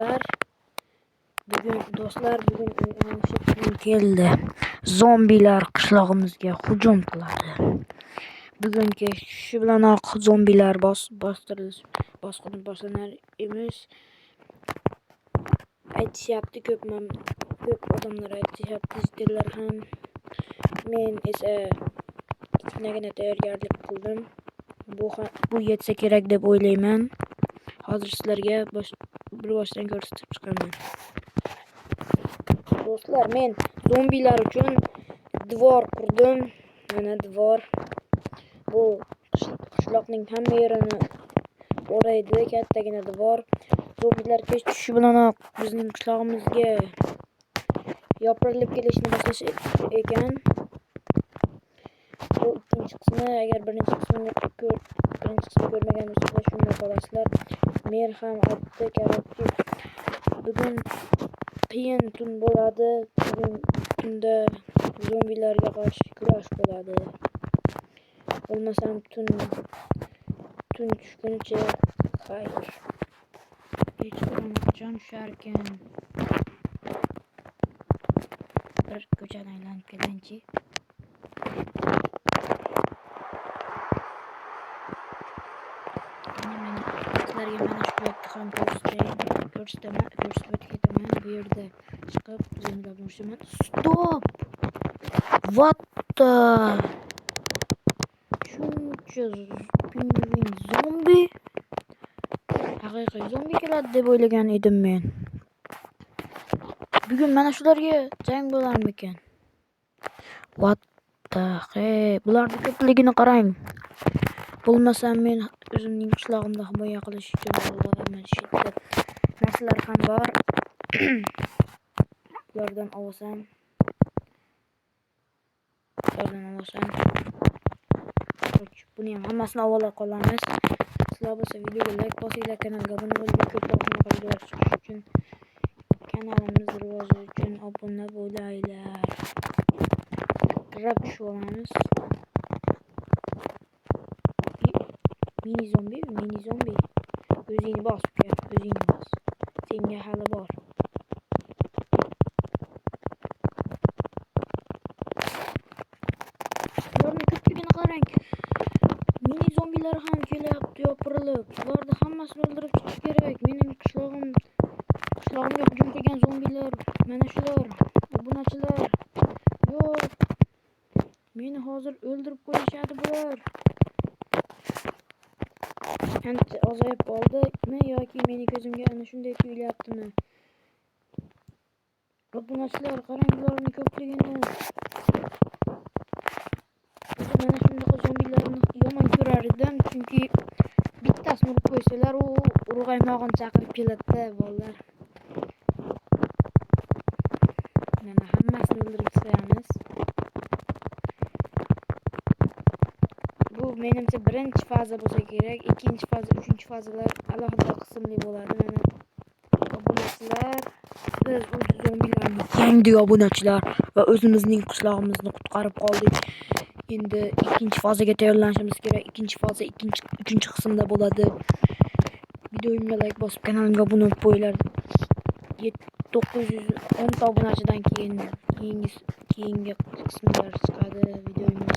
Bugun do'stlar, o'sha kun keldi. Zombilar qishlog'imizga hujum qiladi. Bugungi shu bilanoq zombilar bosqini boshlanar emish. Aytishyapti, ko'p odamlar aytishyapti, sizlar ham. Men esa kichkinagina tayyorgarlik qildim. Bu yetsa kerak deb o'ylayman. Hozir sizlarga bir boshdan ko'rsatib chiqaman. Do'stlar, men zombilar uchun devor qurdim. Mana devor. Bu qishloqning hamma yerini o'raydi, kattagina devor. Zombilar kech tushishi bilanoq bizning qishlog'imizga yopirilib kelishni boshlash ekan. Bu ikkinchi qismi. Agar birinchi qismini ko'rmagan bo'lsangiz shunda qolasizlar. Men ham aytdi kerakki, bugun qiyin tun bo'ladi. Bugun tunda zombilarga qarshi kurash bo'ladi. Bo'lmasam tun tushguncha xayr. Hech qachon tushar ekan. Bir ko'chani aylanib kelganchi. Sizlarga mana shu paytda ham ko'rsataman. Bu yerda chiqib zombilar bo'lishaman. Stop! What the? Shuncha pingvin zombi? Haqiqiy zombi keladi deb o'ylagan edim men. Bugun mana shularga jang bo'larmikan? What the hey, bularning ko'pligini qarang. Bo'lmasam men o'zimning qishlog'imda himoya qilish uchun mana shiddat narsalar ham bor. Ulardan olsam. Buni ham hammasini avvalo qolamiz. Sizlar bo'lsa videoga like bosinglar, kanalga obuna bo'lib, ko'proq videolar chiqish uchun, kanalimiz rivoji uchun obuna bo'linglar. Grab tushib olamiz. Mini zombi. O'zingni bos, o'zingni bos. Senga hali bor. Ularning ko'pligini qarang. Mini zombilar ham kelyapti yopirilib. Ularni hammasini o'ldirib chiqish kerak. Mening qishlog'imga hujum qilgan zombilar mana shular. Obunachilar. Yo'q. Meni hozir o'ldirib qo'yishadi bular. Ancha ozayib qoldimi yoki meni ko'zimga ana shunday tuyulyaptimi? Obunachilar, qarang ularning ko'pligini. Mana shunday zombilarni yomon ko'rar edim, chunki bittasini urib qo'ysalar, u urg'aymog'ini chaqirib keladi-da, bolalar. Mana hammasini o'ldirib tashlamiz. Bu menimcha birinchi faza bo'lsa kerak. Ikkinchi faza, uchinchi fazalar alohida qismli bo'ladi. Mana obunachilar, biz zombilarni yengdi obunachilar va o'zimizning qishlog'imizni qutqarib qoldik. Endi ikkinchi fazaga tayyorlanishimiz kerak. Ikkinchi faza uchinchi qismda bo'ladi. Videoimga like bosib, kanalimga obuna bo'lib qo'yinglar. 910 ta obunachidan keyingi qismlar chiqadi videomiz.